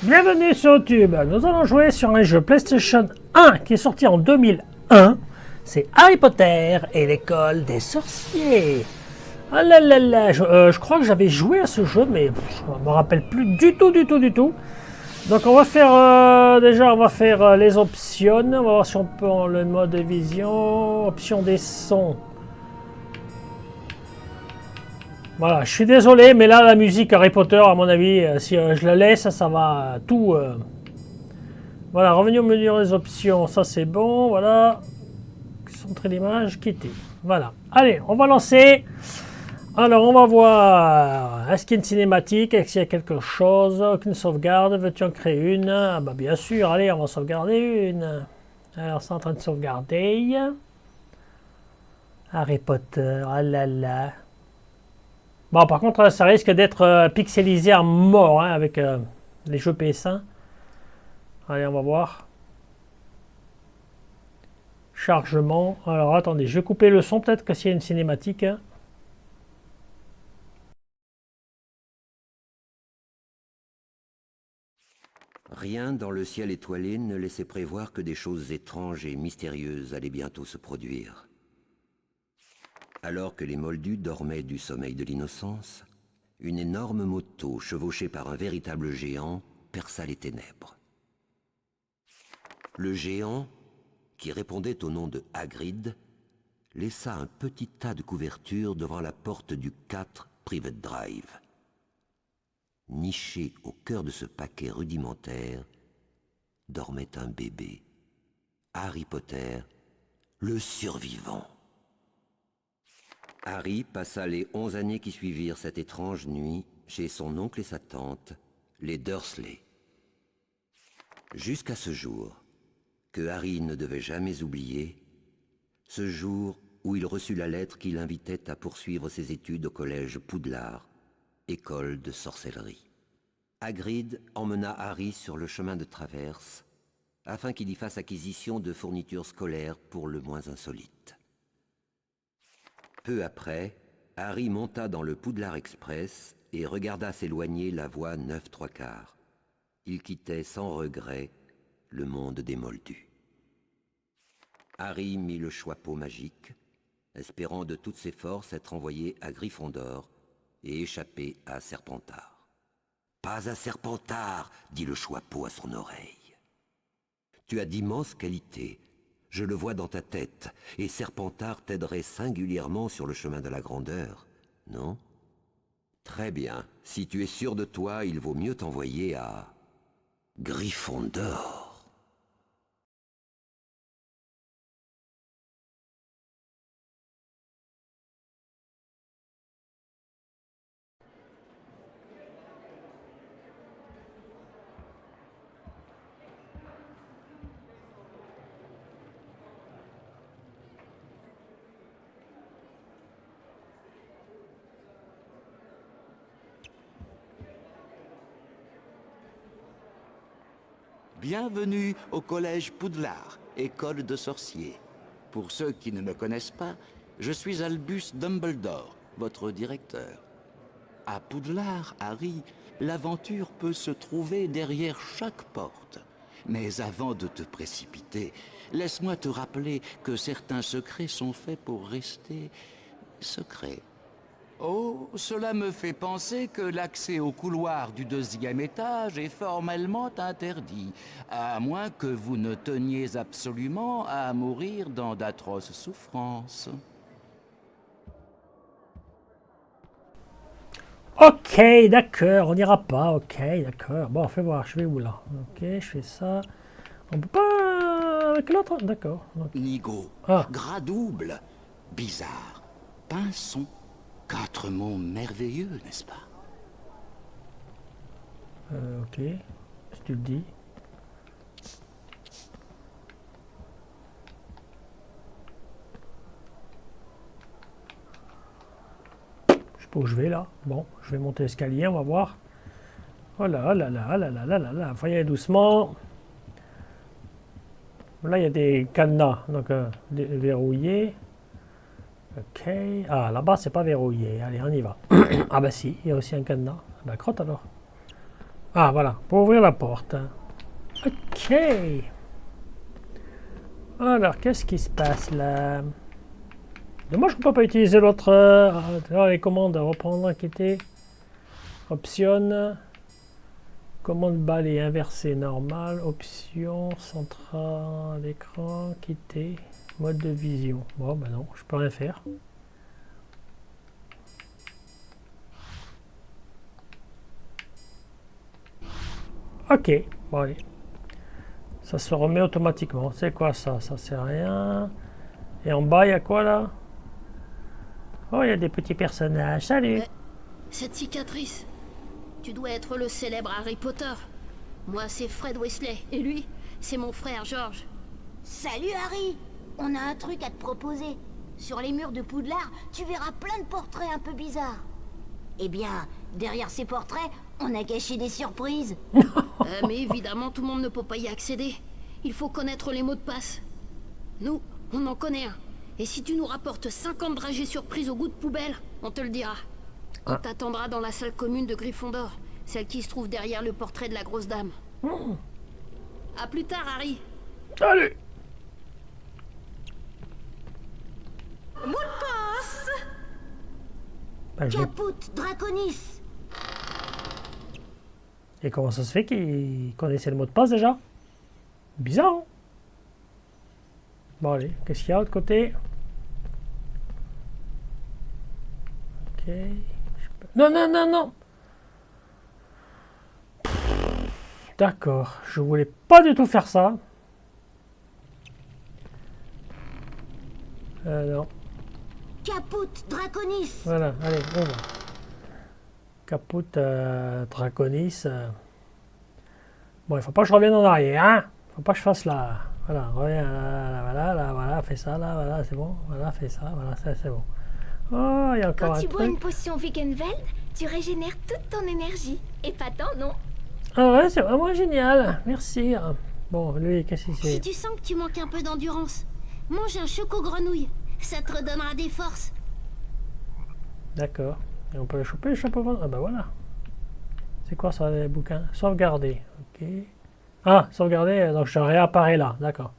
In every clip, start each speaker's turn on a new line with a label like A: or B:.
A: Bienvenue sur YouTube. Nous allons jouer sur un jeu PlayStation 1 qui est sorti en 2001. C'est Harry Potter et l'école des sorciers. Ah là là là, je crois que j'avais joué à ce jeu, mais je ne me rappelle plus du tout. Donc on va faire déjà on va faire les options. On va voir si on peut en le mode vision, option des sons. Voilà, je suis désolé, mais là la musique Harry Potter, à mon avis, si je la laisse, ça va tout. Voilà, revenir au menu des options, ça c'est bon, voilà. Centrer l'image, quitter. Voilà. Allez, on va lancer. Alors, on va voir. Est-ce qu'il y a une cinématique? Est-ce qu'il y a quelque chose? Aucune sauvegarde? Veux-tu en créer une? Ah bah bien sûr, allez, on va sauvegarder une. Alors, c'est en train de sauvegarder. Harry Potter, ah là là. Bon, par contre, ça risque d'être pixelisé à mort hein, avec les jeux PS1. Allez, on va voir. Chargement. Alors, attendez, je vais couper le son, peut-être que s'il y a une cinématique. Hein.
B: Rien dans le ciel étoilé ne laissait prévoir que des choses étranges et mystérieuses allaient bientôt se produire. Alors que les Moldus dormaient du sommeil de l'innocence, une énorme moto chevauchée par un véritable géant perça les ténèbres. Le géant, qui répondait au nom de Hagrid, laissa un petit tas de couvertures devant la porte du 4 Private Drive. Niché au cœur de ce paquet rudimentaire, dormait un bébé, Harry Potter, le survivant. Harry passa les 11 années qui suivirent cette étrange nuit chez son oncle et sa tante, les Dursley. Jusqu'à ce jour, que Harry ne devait jamais oublier, ce jour où il reçut la lettre qui l'invitait à poursuivre ses études au collège Poudlard, école de sorcellerie. Hagrid emmena Harry sur le chemin de traverse afin qu'il y fasse acquisition de fournitures scolaires pour le moins insolites. Peu après, Harry monta dans le Poudlard Express et regarda s'éloigner la voie 9¾ Il quittait sans regret le monde des Moldus. Harry mit le choix-peau magique, espérant de toutes ses forces être envoyé à Gryffondor et échapper à Serpentard. « Pas à Serpentard !» dit le choix-peau à son oreille. « Tu as d'immenses qualités. Je le vois dans ta tête, et Serpentard t'aiderait singulièrement sur le chemin de la grandeur, non? Très bien, si tu es sûr de toi, il vaut mieux t'envoyer à Gryffondor. »
C: Bienvenue au collège Poudlard, école de sorciers. Pour ceux qui ne me connaissent pas, je suis Albus Dumbledore, votre directeur. À Poudlard, Harry, l'aventure peut se trouver derrière chaque porte. Mais avant de te précipiter, laisse-moi te rappeler que certains secrets sont faits pour rester secrets. Oh, cela me fait penser que l'accès au couloir du 2e étage est formellement interdit, à moins que vous ne teniez absolument à mourir dans d'atroces souffrances.
A: Ok, d'accord, on n'ira pas. Ok, d'accord. Bon, fais voir, je vais où là? Ok, je fais ça. On peut pas avec l'autre? D'accord. Okay.
C: Nigo,
A: Ah.
C: gras double, bizarre, pinson. 4 mots merveilleux, n'est-ce pas?
A: Ok, si tu le dis. Je sais pas où je vais là. Bon, je vais monter l'escalier, on va voir. Oh là là là là là là là là. Faut y aller doucement. Là, il y a des cadenas, donc verrouillés. Ok. Ah, là-bas, c'est pas verrouillé. Allez, on y va. Ah bah si, il y a aussi un cadenas. Bah crotte alors. Ah, voilà, pour ouvrir la porte. Ok. Alors, qu'est-ce qui se passe là? Dommage qu'on ne peut pas utiliser l'autre... les commandes, reprendre, quitter. Option. Commande balai inversé normal. Option, central, écran, quitter. Mode de vision. Bon, ben non, je peux rien faire. Ok, bon allez. Ça se remet automatiquement. C'est quoi ça? Ça sert à rien. Et en bas, il y a quoi là? Oh, il y a des petits personnages. Salut!
D: Cette cicatrice, tu dois être le célèbre Harry Potter. Moi, c'est Fred Weasley. Et lui, c'est mon frère George.
E: Salut Harry! On a un truc à te proposer. Sur les murs de Poudlard, tu verras plein de portraits un peu bizarres. Eh bien, derrière ces portraits, on a caché des surprises.
D: Mais évidemment, tout le monde ne peut pas y accéder. Il faut connaître les mots de passe. Nous, on en connaît un. Et si tu nous rapportes 50 dragées surprises au goût de poubelle, on te le dira. On t'attendra dans la salle commune de Gryffondor, celle qui se trouve derrière le portrait de la grosse dame. À plus tard, Harry.
A: Salut!
E: Mot de passe!
A: Ben,
E: Caput Draconis!
A: Et comment ça se fait qu'il connaissait le mot de passe déjà? Bizarre, hein? Bon allez, qu'est-ce qu'il y a de l'autre côté? Ok. Non, non, non, non! D'accord, je voulais pas du tout faire ça. Non.
E: Caput Draconis!
A: Voilà, allez, ouvre. Caput Draconis. Bon, il faut pas que je revienne en arrière, hein? Faut pas que je fasse là. Voilà, reviens là, voilà, fais ça, là, voilà, c'est bon. Voilà, fais ça, voilà, ça, c'est bon. Oh, il y a encore
F: Quand
A: un
F: tu bois
A: truc.
F: une potion Wiggenweld, tu régénères toute ton énergie. Et pas tant, non?
A: Ah ouais, c'est vraiment génial. Merci. Bon, lui, qu'est-ce qu'il
E: Si
A: c'est?
E: tu sens que tu manques un peu d'endurance, mange un choco-grenouille. Ça te redonnera des forces.
A: D'accord. Et on peut le choper, le chapeau vent. Ah bah voilà. C'est quoi ça, les bouquins? Sauvegarder. Ok. Ah, sauvegarder, donc je réapparais là. D'accord.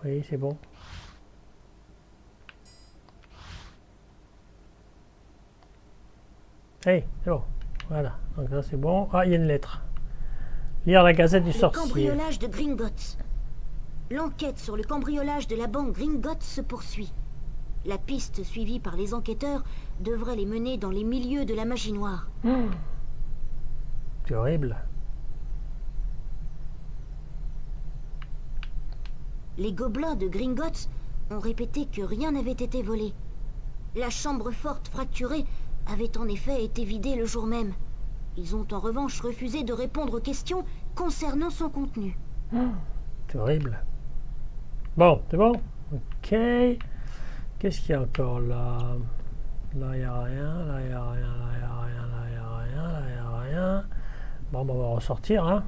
A: Oui, c'est bon. Hey, c'est bon. Voilà. Donc là, c'est bon. Ah, il y a une lettre. Lire la Gazette du
E: Le
A: Sorcier.
E: cambriolage de Gringotts. L'enquête sur le cambriolage de la banque Gringotts se poursuit. La piste suivie par les enquêteurs devrait les mener dans les milieux de la magie noire.
A: C'est horrible.
E: Les gobelins de Gringotts ont répété que rien n'avait été volé. La chambre forte fracturée avait en effet été vidée le jour même. Ils ont en revanche refusé de répondre aux questions concernant son contenu.
A: C'est horrible. Bon, c'est bon? Ok. Qu'est-ce qu'il y a encore là? Là, il n'y a rien. Là, il n'y a rien. Là, il n'y a rien. Là, il n'y a rien. Là, il n'y a rien. Bon, bah, on va ressortir. Hein.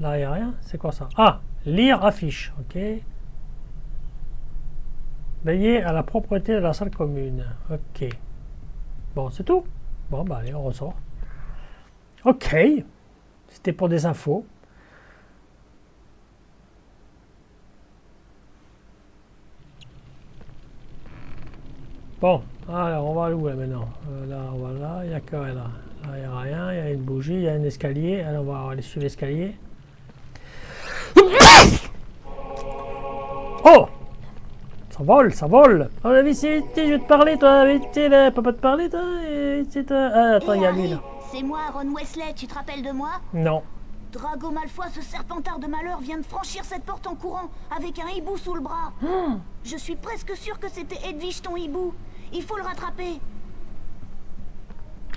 A: Là, il n'y a rien. C'est quoi ça? Ah! Lire affiche. Ok. Veiller à la propreté de la salle commune. Ok. Bon, c'est tout? Bon, bah, allez, on ressort. Ok. C'était pour des infos. Bon, alors on va où là maintenant? Là, on va là, il n'y a que là. Là, il n'y a rien, il y a une bougie, il y a un escalier. Alors, on va aller suivre l'escalier. Oh! Ça vole, ça vole! Oh, la Vicité, je vais te parler, toi, la Vicité, là, peut pas te parler, toi? Ah, attends, il y a lui, là.
E: C'est moi, Ron Weasley, tu te rappelles de moi?
A: Non.
E: Drago Malfoy, ce serpentard de malheur, vient de franchir cette porte en courant, avec un hibou sous le bras. Je suis presque sûr que c'était Edwige, ton hibou. Il faut le rattraper.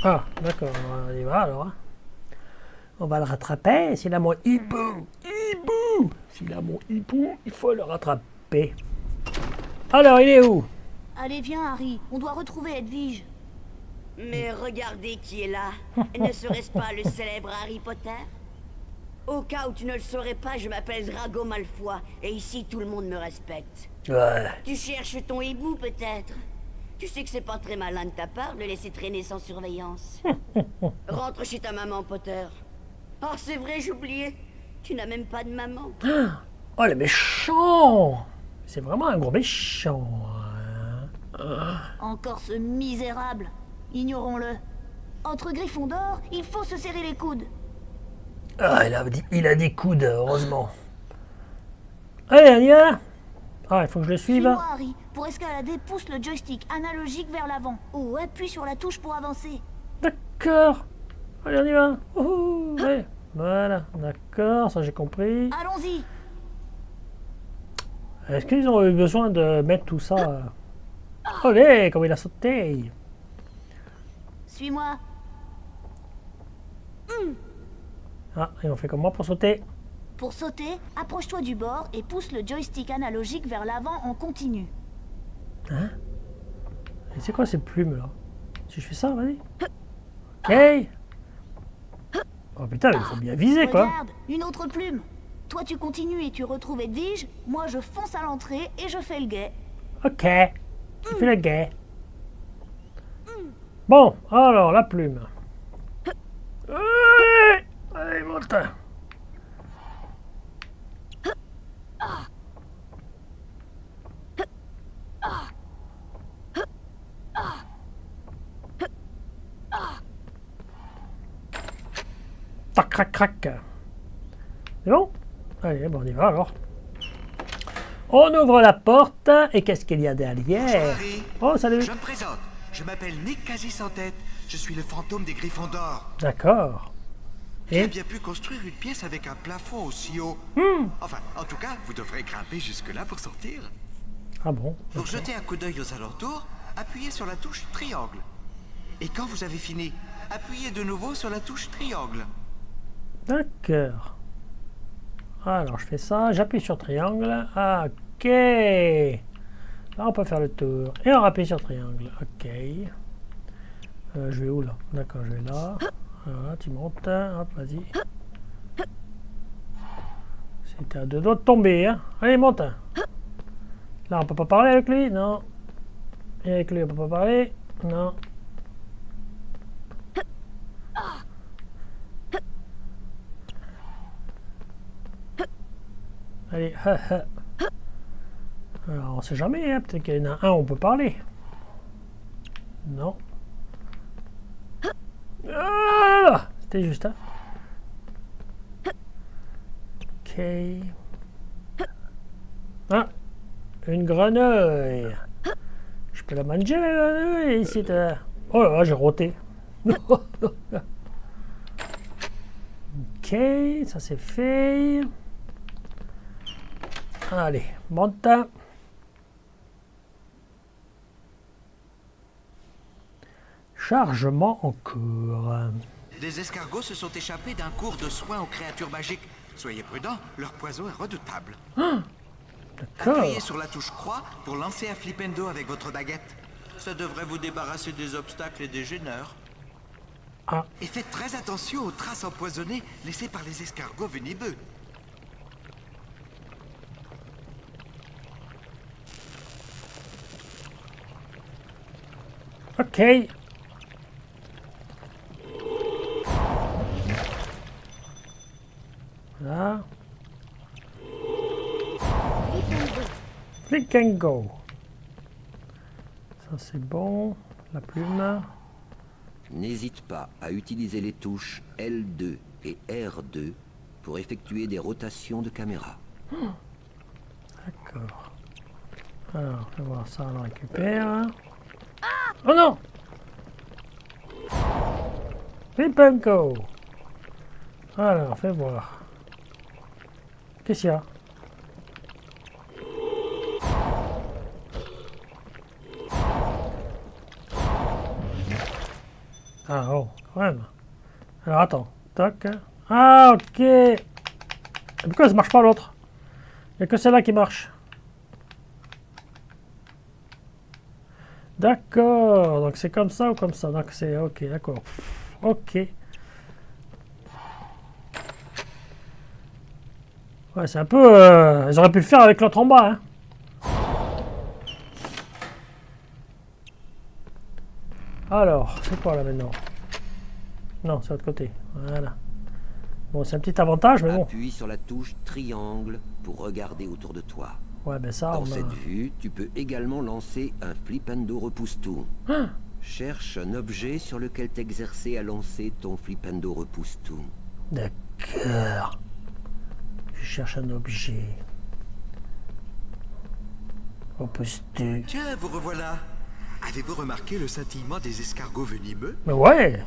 A: Ah, d'accord, on y va alors. Hein. On va le rattraper. S'il a mon hibou, s'il a mon hibou, il faut le rattraper. Alors, il est où?
E: Allez, viens, Harry, on doit retrouver Edwige.
G: Mais regardez qui est là. Ne serait-ce pas le célèbre Harry Potter? Au cas où tu ne le saurais pas, je m'appelle Drago Malfoy, et ici tout le monde me respecte.
A: Ouais.
G: Tu cherches ton hibou peut-être? Tu sais que c'est pas très malin de ta part de le laisser traîner sans surveillance. Rentre chez ta maman, Potter. Oh, c'est vrai, j'oubliais. Tu n'as même pas de maman.
A: Oh, le méchant! C'est vraiment un gros méchant.
E: Encore ce misérable. Ignorons-le. Entre Gryffondor, il faut se serrer les coudes.
A: Ah, il a des coudes, heureusement. Allez, on y va! Ah, il faut que je le suive.
E: Suis-moi, Harry. Pour escalader, pousse le joystick analogique vers l'avant. Ou appuie sur la touche pour avancer.
A: D'accord. Allez, on y va. Ouhou, ouais. Voilà, d'accord, ça j'ai compris.
E: Allons-y.
A: Est-ce qu'ils ont eu besoin de mettre tout ça? Allez, comme il a sauté.
E: Suis-moi.
A: Ah, et on fait comme moi pour sauter.
E: Pour sauter, approche-toi du bord et pousse le joystick analogique vers l'avant en continu.
A: Hein? Et c'est quoi ces plumes là? Si je fais ça, vas-y. Ok. Oh putain, il faut bien viser quoi.
E: Regarde, une autre plume. Toi tu continues et tu retrouves Edwige, moi je fonce à l'entrée et je fais le guet.
A: Ok. Tu fais le guet. Bon, alors la plume. Allez, allez monte. Tac, crac, crac. C'est bon? Allez, bon, on y va alors. On ouvre la porte et qu'est-ce qu'il y a derrière?
H: Harry.
A: Oh, salut.
H: Je me présente. Je m'appelle Nick Quasi-Sans-Tête. Je suis le fantôme des Griffons d'Or.
A: D'accord.
H: J'ai
A: Et
H: bien pu construire une pièce avec un plafond aussi haut. Enfin, en tout cas, vous devrez grimper jusque-là pour sortir.
A: ah bon?
H: Pour jeter un coup d'œil aux alentours, appuyez sur la touche triangle. Et quand vous avez fini, appuyez de nouveau sur la touche triangle.
A: D'accord. Alors je fais ça, j'appuie sur triangle. Ah, ok. Là on peut faire le tour. Et on appuie sur triangle. Ok. Je vais où là? D'accord, je vais là. Voilà, tu montes. Hop, vas-y. C'était à deux doigts de tomber. Hein. Allez, monte. Là on peut pas parler avec lui? Non. Et avec lui on peut pas parler? Non. Allez, alors on sait jamais, hein, peut-être qu'il y en a un où on peut parler. Non. Ah, c'était juste, hein. Ok. Ah, une grenouille. Je peux la manger, la grenouille, ici. Oh là là, j'ai roté. Ok, ça c'est fait. Allez, monte. Chargement en cours.
H: Des escargots se sont échappés d'un cours de soins aux créatures magiques. Soyez prudents, leur poison est redoutable.
A: D'accord.
H: Appuyez sur la touche croix pour lancer un flipendo avec votre baguette. Ça devrait vous débarrasser des obstacles et des gêneurs.
A: Ah.
H: Et faites très attention aux traces empoisonnées laissées par les escargots venimeux.
A: Ok. Voilà. Flick and go. Ça c'est bon. La plume.
B: N'hésite pas à utiliser les touches L2 et R2 pour effectuer des rotations de caméra.
A: D'accord. Alors, on va voir ça, on le récupère. Oh non! Flip and go. Alors, fais voir. Qu'est-ce qu'il y a? Ah, oh, quand même. Alors, attends. Tac. Ah, ok. Et pourquoi ça marche pas l'autre? Il n'y a que celle-là qui marche. D'accord. Donc, c'est comme ça ou comme ça? Donc, c'est ok, d'accord. Ok. Ouais, c'est un peu... ils auraient pu le faire avec l'autre en bas, hein. Alors, c'est quoi là maintenant? Non, c'est l'autre côté. Voilà. Bon, c'est un petit avantage, mais bon.
B: Appuie sur la touche triangle pour regarder autour de toi.
A: Ouais, ben ça,
B: Dans cette vue, tu peux également lancer un flipendo repousse-tout.
A: Ah,
B: Cherche un objet sur lequel t'exercer à lancer ton flipendo repousse-tout.
A: d'accord. Je cherche un objet. Repousse-tu.
H: Tiens, vous revoilà. Avez-vous remarqué le scintillement des escargots venimeux?
A: Mais ouais.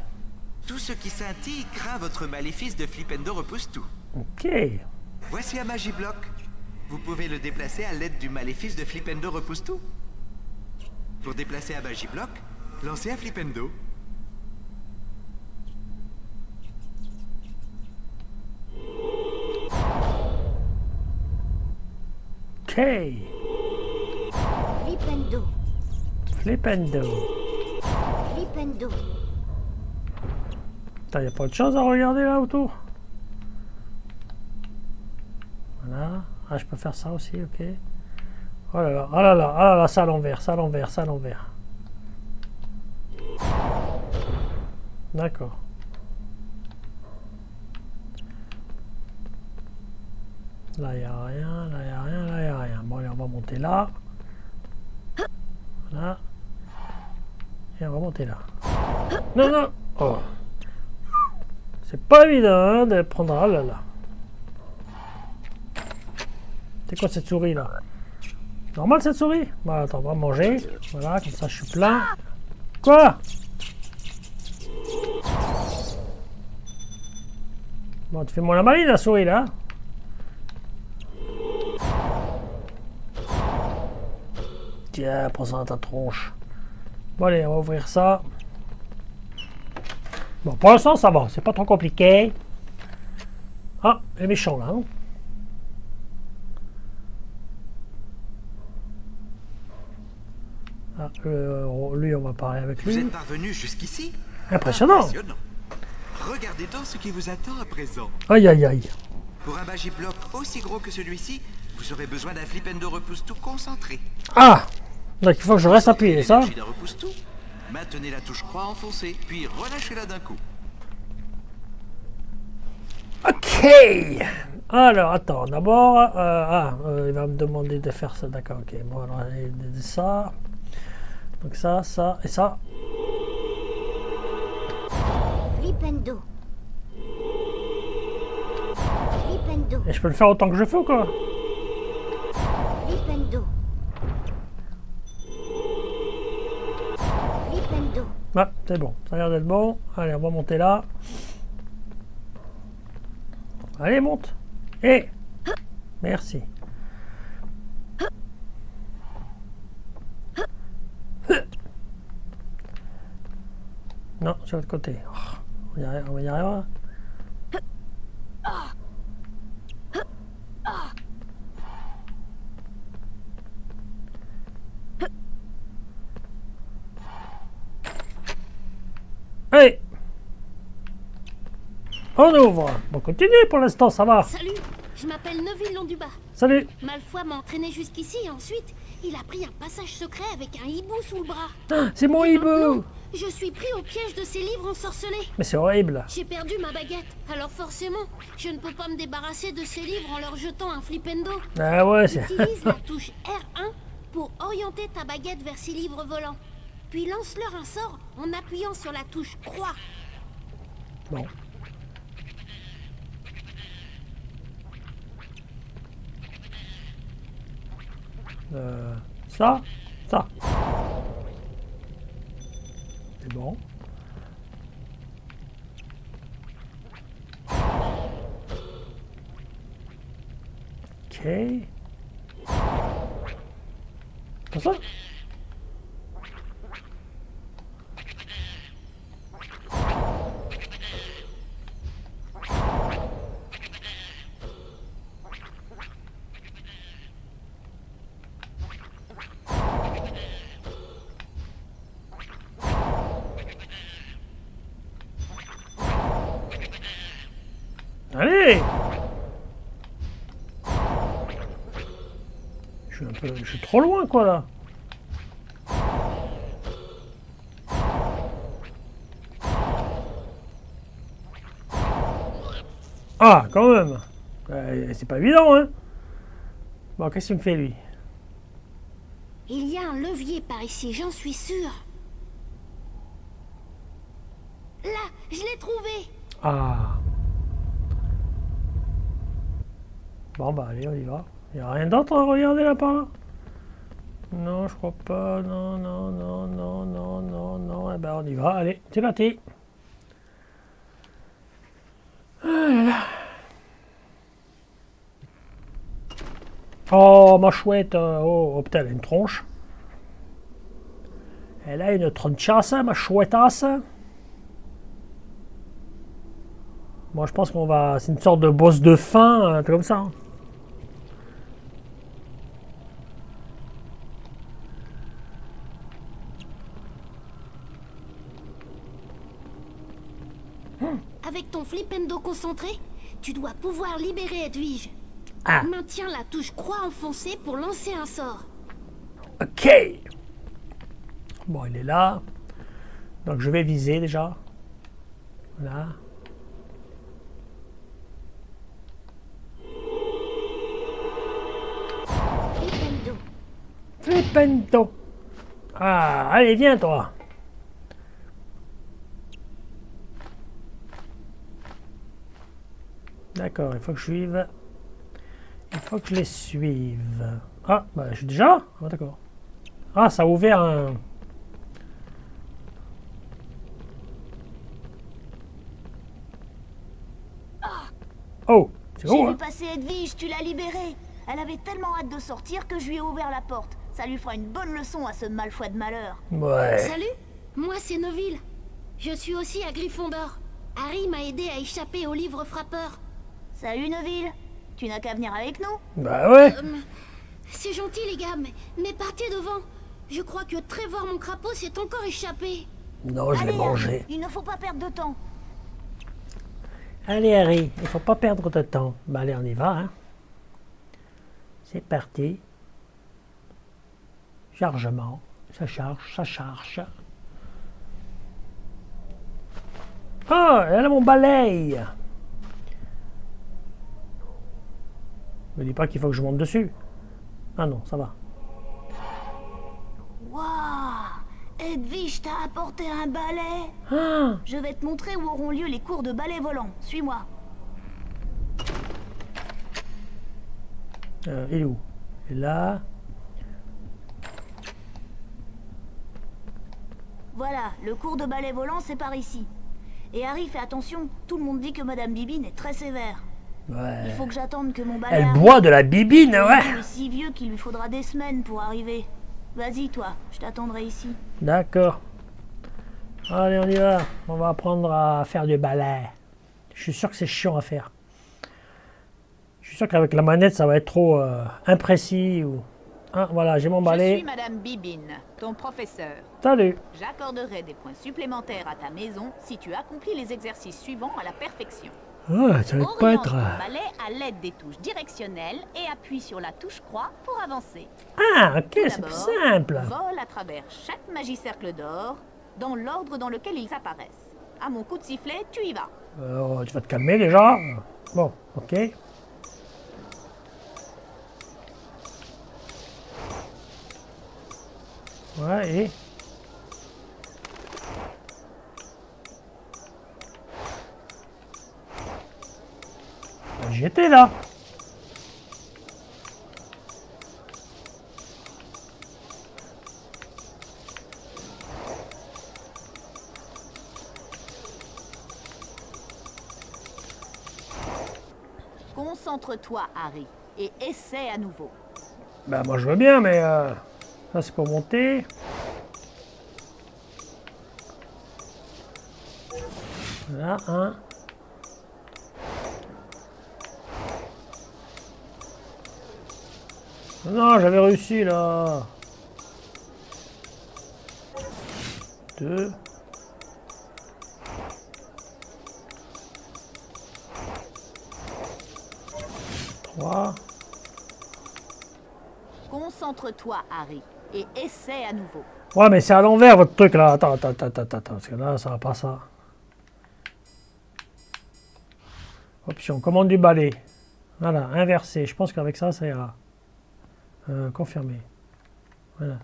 H: Tout ce qui scintille craint votre maléfice de Flipendo repousse-tout.
A: Ok.
H: Voici un Magiblock. Vous pouvez le déplacer à l'aide du maléfice de Flipendo repousse-tout. Pour déplacer un Magiblock, lancez un Flipendo.
A: Ok.
E: Flipendo.
A: Flipendo.
E: Flipendo.
A: Putain, y a pas autre chose à regarder là autour? Voilà. Ah, je peux faire ça aussi, ok. Oh là là, oh là là, oh là là, ça à l'envers, ça à l'envers, ça à l'envers. D'accord. Là, il n'y a rien, là, il n'y a rien, là, il n'y a rien. Bon, allez, on va monter là. Voilà. Et on va monter là. Non, non. Oh. C'est pas évident hein, de prendre... Ah là là. C'est quoi cette souris là? Normal cette souris? Voilà, attends, on va manger. Voilà, comme ça je suis plein. Quoi? Bon, tu fais moi la maline la souris là. Tiens, prends ça dans ta tronche. Bon allez, on va ouvrir ça. Bon, pour l'instant ça va, c'est pas trop compliqué. Ah, les méchants là, hein. Ah, lui, on va parler avec lui.
H: Vous êtes parvenu jusqu'ici?
A: Impressionnant.
H: Impressionnant. Regardez donc ce qui vous attend à présent.
A: Aïe, aïe, aïe.
H: Pour un Magiblock aussi gros que celui-ci, vous aurez besoin d'un Flipendo repousse-tout concentré.
A: Ah, donc il faut que je reste appuyé, ça.
H: L'énergie d'un repousse-tout, maintenez la touche croix enfoncée, puis relâchez-la d'un coup.
A: Ok. Alors, attends, d'abord... il va me demander de faire ça, d'accord, ok. Bon, alors, ça... Donc ça, ça et ça.
E: Flipendo. Flipendo.
A: Et je peux le faire autant que je fais ou quoi?
E: Flipendo. Flipendo.
A: Ah, c'est bon, ça a l'air d'être bon. Allez, on va monter là. Allez, monte. Et merci. Non, sur l'autre côté. Oh, on va y arriver. Allez. On ouvre. Bon, continue pour l'instant, ça va.
D: Salut, je m'appelle Neville Londuba.
A: Salut.
D: Malfoy m'a entraîné jusqu'ici et ensuite, il a pris un passage secret avec un hibou sous le bras.
A: Ah, c'est mon
D: Et
A: hibou.
D: maintenant, je suis pris au piège de ces livres ensorcelés.
A: Mais c'est horrible.
D: J'ai perdu ma baguette, alors forcément, je ne peux pas me débarrasser de ces livres en leur jetant un flipendo.
A: Ah ouais, c'est...
D: Utilise la touche R1 pour orienter ta baguette vers ces livres volants. Puis lance-leur un sort en appuyant sur la touche croix.
A: Bon. Ça. C'est bon. Ok. Comme ça. Allez! Je suis trop loin quoi là. Ah, quand même. C'est pas évident, hein. Bon, qu'est-ce qu'il me fait, lui?
D: Il y a un levier par ici, j'en suis sûr. Là, je l'ai trouvé.
A: Ah. Bon, bah, allez, on y va. Il n'y a rien d'autre à regarder là par là? Non, je crois pas. Non, non, non, non, non, non, non. Eh ben, on y va. Allez, c'est parti. Ah là là. Oh, ma chouette. Oh, putain, elle a une tronche. Elle a une tronchasse, ma chouettasse. Moi, je pense qu'on va... C'est une sorte de boss de fin, un truc comme ça.
D: Avec ton flipendo concentré, tu dois pouvoir libérer Edwige.
A: Ah.
D: Maintiens la touche croix enfoncée pour lancer un sort.
A: Ok. Bon, il est là. Donc, je vais viser déjà. Voilà.
E: Flipendo.
A: Flipendo. Ah, allez, viens, toi. D'accord, il faut que je suive. Il faut que je les suive. Ah, bah, je suis déjà. Ah, d'accord. Ah, ça a ouvert un... Oh, c'est
E: J'ai
A: bon,
E: vu
A: hein?
E: passer Edwige, tu l'as libérée. Elle avait tellement hâte de sortir que je lui ai ouvert la porte. Ça lui fera une bonne leçon à ce malfoit de malheur.
A: Ouais.
D: Salut, moi c'est Neville. Je suis aussi à Gryffondor. Harry m'a aidé à échapper au livre frappeur.
E: Salut Neville, tu n'as qu'à venir avec nous.
A: Bah ouais.
D: C'est gentil les gars, mais partez devant. Je crois que Trevor mon crapaud s'est encore échappé.
A: Non, je l'ai
E: Allez,
A: mangé.
E: Harry, il ne faut pas perdre de temps.
A: Allez, Harry, il faut pas perdre de temps. Bah allez, on y va, hein. C'est parti. Chargement. Ça charge, ça charge. Ah, elle a mon balai. Me dis pas qu'il faut que je monte dessus. Ah non, ça va.
E: Waouh, Edwige t'a apporté un balai.
A: Ah,
E: Je vais te montrer où auront lieu les cours de balai volant. Suis-moi.
A: il est où? Il est là.
E: Voilà, le cours de balai volant, c'est par ici. Et Harry, fais attention, tout le monde dit que Madame Bibine est très sévère.
A: Ouais.
E: Il faut que j'attende que mon balai
A: Elle
E: arrive.
A: boit de la bibine,
E: Il
A: ouais.
E: est si vieux qu'il lui faudra des semaines pour arriver. Vas-y, toi, je t'attendrai ici.
A: D'accord. Allez, on y va. On va apprendre à faire du balai. Je suis sûr que c'est chiant à faire. Je suis sûr qu'avec la manette, ça va être trop imprécis. Ou... Ah, voilà, j'ai mon
I: Je
A: balai.
I: suis Madame Bibine, ton professeur.
A: Salut.
I: J'accorderai des points supplémentaires à ta maison si tu accomplis les exercices suivants à la perfection.
A: Ah, ça va pas
I: Oriente
A: être...
I: ton balai à l'aide des touches directionnelles et appuie sur la touche croix pour avancer.
A: Ah, ok,
I: Tout
A: c'est plus
I: d'abord,
A: simple.
I: vole à travers chaque magicercle d'or dans l'ordre dans lequel ils apparaissent. À mon coup de sifflet, tu y vas.
A: Tu vas te calmer déjà. Bon, ok. Ouais, et... J'étais là.
I: Concentre-toi, Harry, et essaie à nouveau.
A: Bah moi je veux bien, mais ça c'est pour monter. Voilà, un. Non, j'avais réussi là. 2. 3.
I: Concentre-toi, Harry, et essaie à nouveau.
A: Ouais, mais c'est à l'envers votre truc là. Attends, parce que là, ça va pas ça. Option, commande du balai. Voilà, inversé. Je pense qu'avec ça, ça ira. Confirmé. Voilà.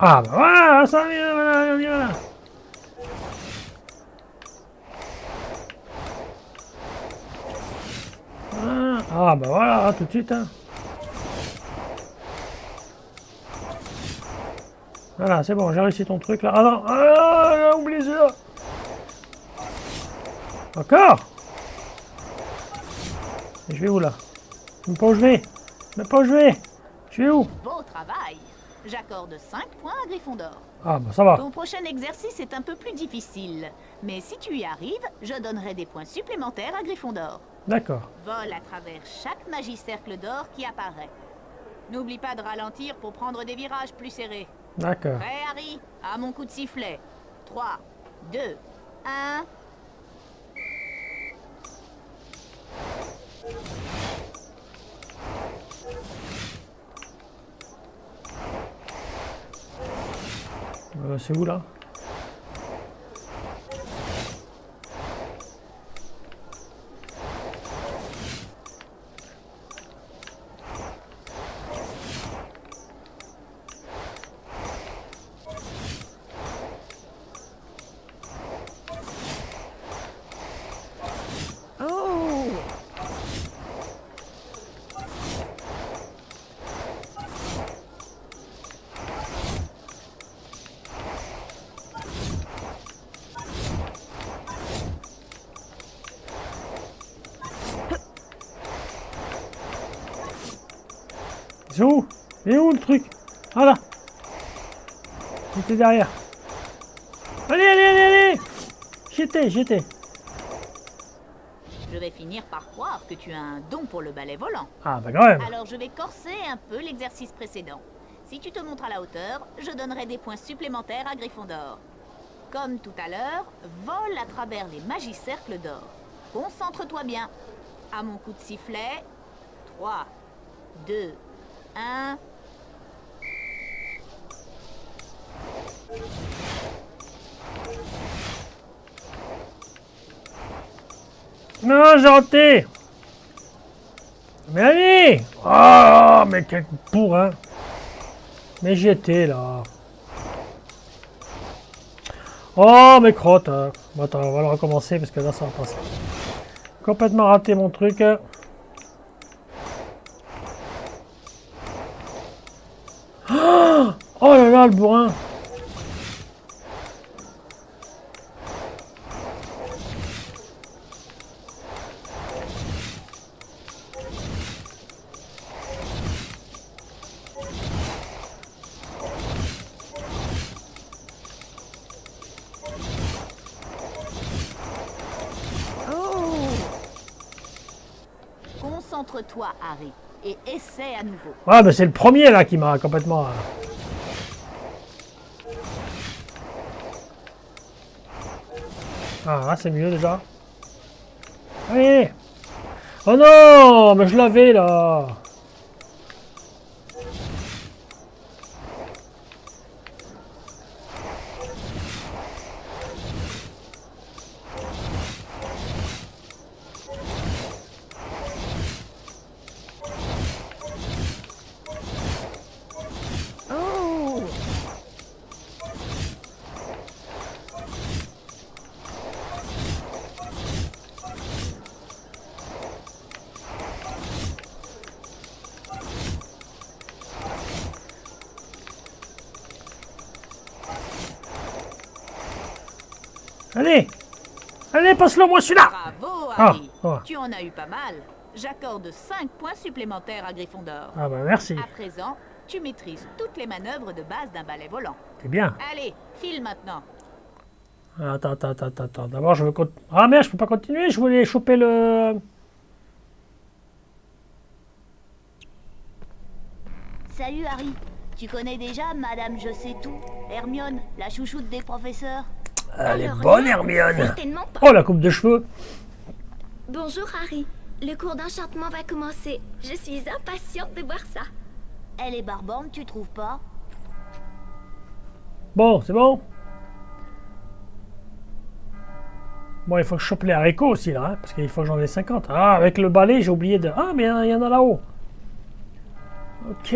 A: Ah bah voilà, ça vient, voilà, on y va. Ah bah voilà, tout de suite. Hein. Voilà, c'est bon, j'ai réussi ton truc là. Ah non, ah, oublie ça. Encore. Et je vais où là? Je ne sais pas où je vais. Je ne sais pas où je vais. Je vais où?
I: Beau travail. J'accorde 5 points à Gryffondor.
A: Ah bah ça va.
I: Ton prochain exercice est un peu plus difficile. Mais si tu y arrives, je donnerai des points supplémentaires à Gryffondor.
A: D'accord.
I: Vole à travers chaque Magicercle d'or qui apparaît. N'oublie pas de ralentir pour prendre des virages plus serrés.
A: D'accord.
I: Prêt, Harry? À mon coup de sifflet. 3, 2, 1...
A: C'est où là? C'est où? Il est où le truc? Ah là! J'étais derrière. Allez, allez, allez, allez! J'étais.
I: Je vais finir par croire que tu as un don pour le balai volant.
A: Ah bah quand même.
I: Alors je vais corser un peu l'exercice précédent. Si tu te montres à la hauteur, je donnerai des points supplémentaires à Gryffondor. Comme tout à l'heure, vole à travers les magicercles d'or. Concentre-toi bien. À mon coup de sifflet, 3, 2, 1...
A: Non, j'ai raté! Mais allez! Oh, mais quel bourrin! Mais j'y étais là. Oh, mes crottes! Bon, attends, on va le recommencer parce que là, ça va passer. Complètement raté mon truc. Oh là là, le bourrin!
I: Concentre-toi, Harry, et essaie à nouveau.
A: Ah, mais c'est le premier là qui m'a complètement. Ah, là, c'est mieux déjà. Allez! Oh non! Mais je l'avais là! Allez! Allez, passe-le moi celui-là!
I: Bravo, Harry.
A: Ah.
I: Tu en as eu pas mal. J'accorde 5 points supplémentaires à Gryffondor.
A: Ah bah merci.
I: À présent, tu maîtrises toutes les manœuvres de base d'un balai volant.
A: C'est bien.
I: Allez, file maintenant.
A: Attends. D'abord, je veux... Ah merde, je peux pas continuer. Je voulais choper le...
G: Salut Harry. Tu connais déjà Madame Je sais tout, Hermione, la chouchoute des professeurs?
A: Elle est
F: Alors
A: bonne,
F: là,
A: Hermione.
F: certainement pas.
A: Oh, la coupe de cheveux.
F: Bonjour Harry. Le cours d'enchantement va commencer. Je suis impatiente de voir ça.
G: Elle est barbante, tu trouves pas?
A: Bon, c'est bon. Bon, il faut que je chope les haricots aussi, là, hein, parce qu'il faut que j'en ai 50. Ah, avec le balai, j'ai oublié de... Ah, mais il y en a là-haut. Ok.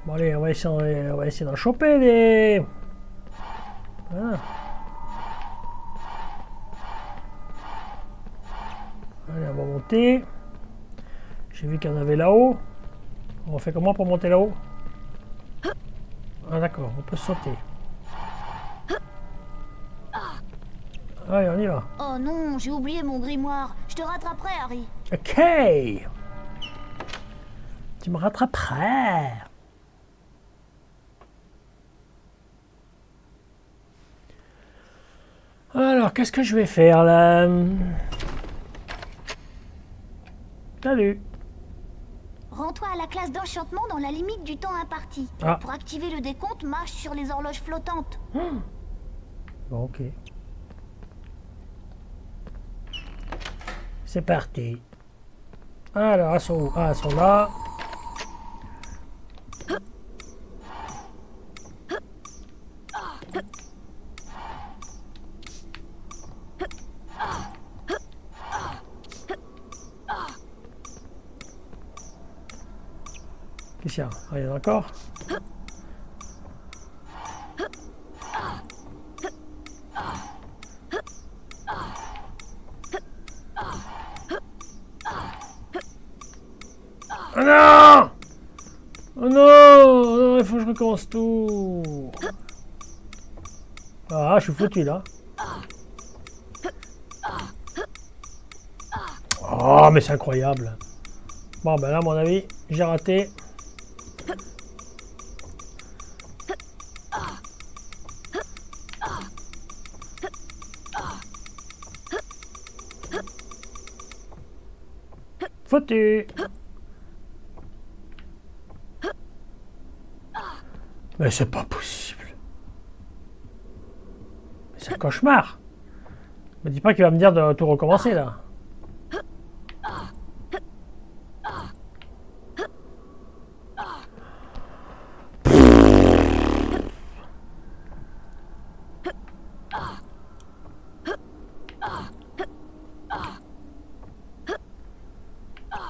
A: Bon, allez, on va essayer d'en choper les... Voilà. Allez, on va monter. J'ai vu qu'il y en avait là-haut. On fait comment pour monter là-haut? Ah d'accord, on peut sauter. Allez, on y va.
G: Oh non, j'ai oublié mon grimoire. Je te rattraperai, Harry.
A: Ok. Tu me rattraperais. Alors, qu'est-ce que je vais faire là? Salut.
F: Rends-toi à la classe d'enchantement dans la limite du temps imparti.
A: Ah.
F: Pour activer le décompte, marche sur les horloges flottantes.
A: Bon, ok. C'est parti. Alors, elles sont où? Ah, elles sont là. Qu'est-ce qu'il y a? Ah, il y en a encore? Oh non! Oh non! Il faut que je recommence tout. Ah, je suis foutu là. Oh, mais c'est incroyable. Bon, ben là, à mon avis, j'ai raté. Foutu. Mais c'est pas possible. Mais c'est un cauchemar. Me dis pas qu'il va me dire de tout recommencer là.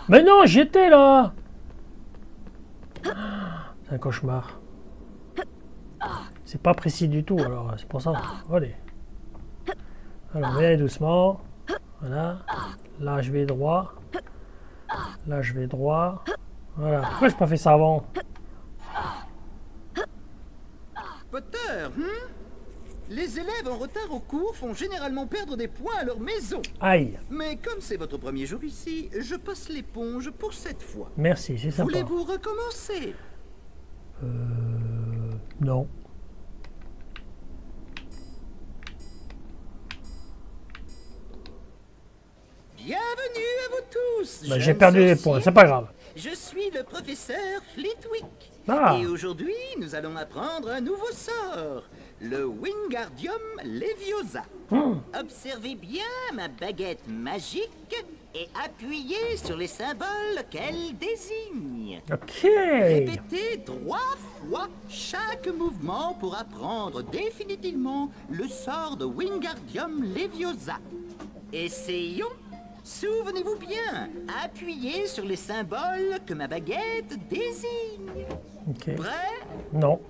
A: Mais non, j'y étais là. C'est un cauchemar. C'est pas précis du tout, alors c'est pour ça. Allez. Alors, on va y aller doucement. Voilà. Là, je vais droit. Là, je vais droit. Voilà. Pourquoi j'ai pas fait ça avant?
J: Potter, les élèves en retard au cours font généralement perdre des points à leur maison.
A: Aïe.
J: Mais comme c'est votre premier jour ici, je passe l'éponge pour cette fois.
A: Merci, c'est sympa.
J: Voulez-vous recommencer?
A: Non.
J: Bienvenue à vous tous.
A: Bah, j'ai
J: jeunes
A: perdu les
J: sorciers.
A: points, c'est pas grave.
J: Je suis le professeur Flitwick.
A: Ah.
J: Et aujourd'hui, nous allons apprendre un nouveau sort, le Wingardium Leviosa. Observez bien ma baguette magique et appuyez sur les symboles qu'elle désigne.
A: Ok.
J: Répétez 3 fois chaque mouvement pour apprendre définitivement le sort de Wingardium Leviosa. Essayons. Souvenez-vous bien, appuyez sur les symboles que ma baguette désigne.
A: Ok.
J: Prêt?
A: Non.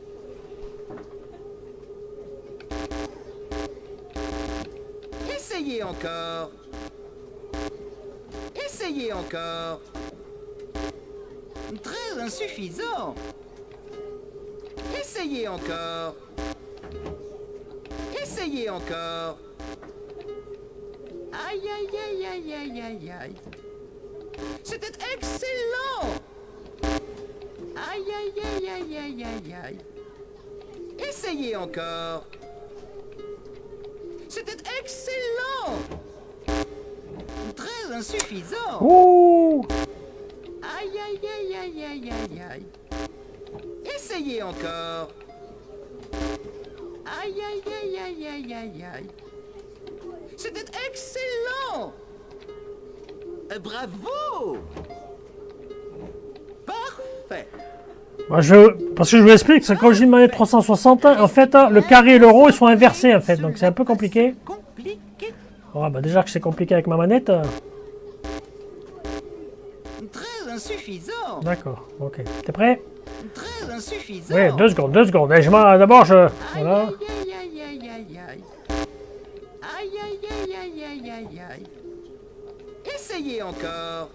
J: Essayez encore. Essayez encore. Très insuffisant. Essayez encore. Essayez encore. Aïe, aïe, aïe, aïe, aïe, aïe, aïe. C'était excellent. Aïe, aïe, aïe, aïe, aïe, aïe, aïe. Essayez encore. C'était excellent. Très insuffisant.
A: Ouh.
J: Aïe, aïe, aïe, aïe, aïe, aïe, aïe. Essayez encore. Aïe, aïe, aïe, aïe, aïe, aïe, aïe. C'était excellent. Bravo! Parfait.
A: Bah, parce que je vous explique, c'est quand j'ai une manette 360, en fait, le carré et le rond, ils sont inversés, en fait. Donc c'est un peu compliqué. Oh, bah, déjà que c'est compliqué avec ma manette.
J: Très insuffisant.
A: D'accord, ok. T'es prêt?
J: Très insuffisant.
A: Oui, 2 secondes, 2 secondes. D'abord, je... Voilà.
J: Aïe, aïe, aïe, aïe, aïe, aïe. Aïe, aïe, aïe, aïe, aïe, aïe, aïe. Essayez encore.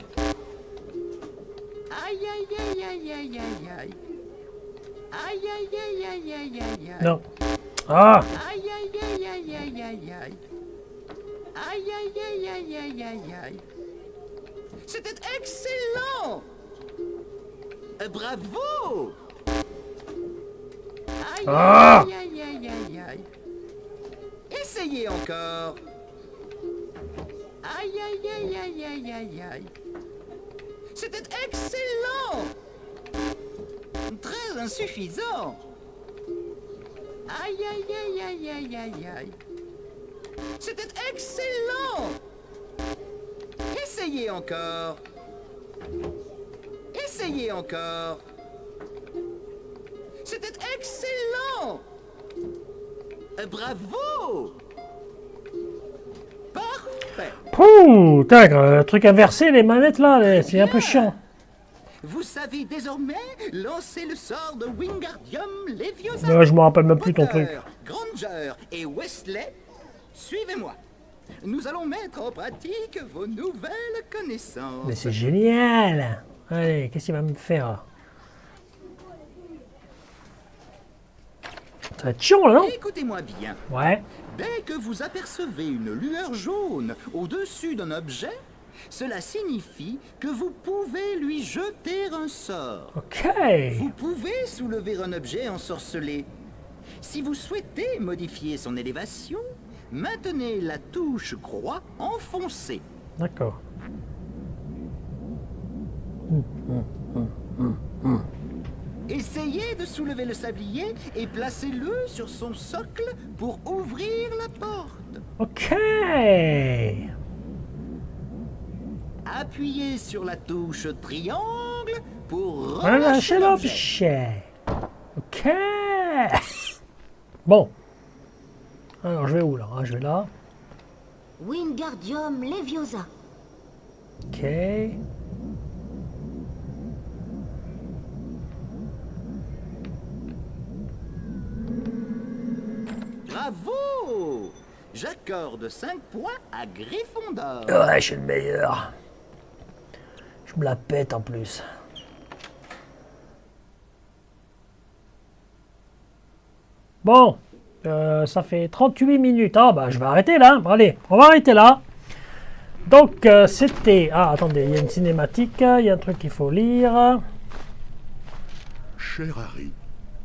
J: Aïe, aïe, aïe, aïe, aïe, aïe, aïe. Aïe, aïe, aïe, aïe, aïe, aïe, aïe.
A: Non. Ah!
J: Aïe, aïe, aïe, aïe, aïe, aïe, aïe. Aïe, aïe, aïe, aïe, aïe, aïe, aïe. C'était excellent. Bravo. Aïe,
A: Ah!
J: aïe, aïe, aïe, aïe, aïe. Essayez encore. Aïe, aïe, aïe, aïe, aïe, aïe, aïe. C'était excellent. Très insuffisant. Aïe, aïe, aïe, aïe, aïe, aïe, aïe. C'était excellent. Essayez encore. Essayez encore. C'était excellent. Bravo. Parfait.
A: Pouh! Tac, truc inversé, les manettes là, c'est un peu chiant.
J: Vous savez désormais lancer le sort de Wingardium Leviosa.
A: Ouais, je me rappelle même plus ton
J: Potter,
A: truc.
J: Granger et Wesley, suivez-moi. Nous allons mettre en pratique vos nouvelles connaissances.
A: Mais c'est génial! Allez, qu'est-ce qu'il va me faire? Ça va être chiant là, non?
J: Écoutez-moi bien.
A: Ouais.
J: Dès que vous apercevez une lueur jaune au-dessus d'un objet, cela signifie que vous pouvez lui jeter un sort.
A: Ok.
J: Vous pouvez soulever un objet ensorcelé. Si vous souhaitez modifier son élévation, maintenez la touche croix enfoncée.
A: D'accord.
J: Essayez de soulever le sablier et placez-le sur son socle pour ouvrir la porte.
A: Ok.
J: Appuyez sur la touche triangle pour
A: Relâchez
J: relâcher l'objet.
A: l'objet. Ok. Bon. Alors, je vais où là? Je vais là.
E: Wingardium Leviosa.
A: Ok.
J: Bravo! J'accorde 5 points à Gryffondor.
A: Ouais, je suis le meilleur. Je me la pète en plus. Bon, ça fait 38 minutes. Ah bah je vais arrêter là. Bon, allez, on va arrêter là. Donc c'était... Ah attendez, il y a une cinématique, il y a un truc qu'il faut lire.
K: Cher Harry,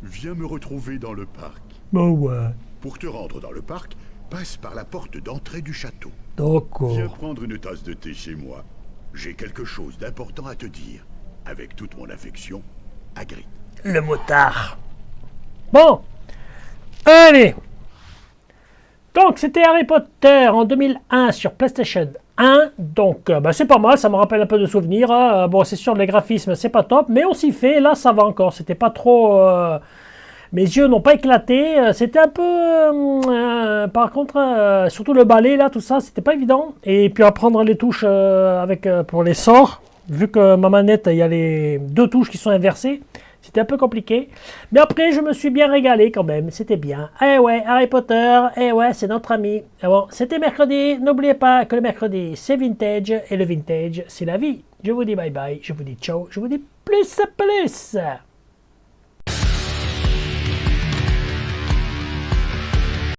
K: viens me retrouver dans le parc.
A: Bah ouais.
K: Pour te rendre dans le parc, passe par la porte d'entrée du château.
A: D'accord.
K: Viens prendre une tasse de thé chez moi. J'ai quelque chose d'important à te dire. Avec toute mon affection, Hagrid.
A: Le motard. Bon. Allez. Donc c'était Harry Potter en 2001 sur PlayStation 1. Donc bah, c'est pas mal, ça me rappelle un peu de souvenirs. Hein. Bon c'est sûr les graphismes c'est pas top, mais on s'y fait. Là ça va encore, c'était pas trop... Mes yeux n'ont pas éclaté. C'était un peu... par contre, surtout le balai là, tout ça, c'était pas évident. Et puis apprendre les touches pour les sorts. Vu que ma manette, il y a les 2 touches qui sont inversées. C'était un peu compliqué. Mais après, je me suis bien régalé quand même. C'était bien. Eh ouais, Harry Potter, eh ouais, c'est notre ami. Et bon, c'était mercredi. N'oubliez pas que le mercredi, c'est vintage. Et le vintage, c'est la vie. Je vous dis bye bye. Je vous dis ciao. Je vous dis plus à plus.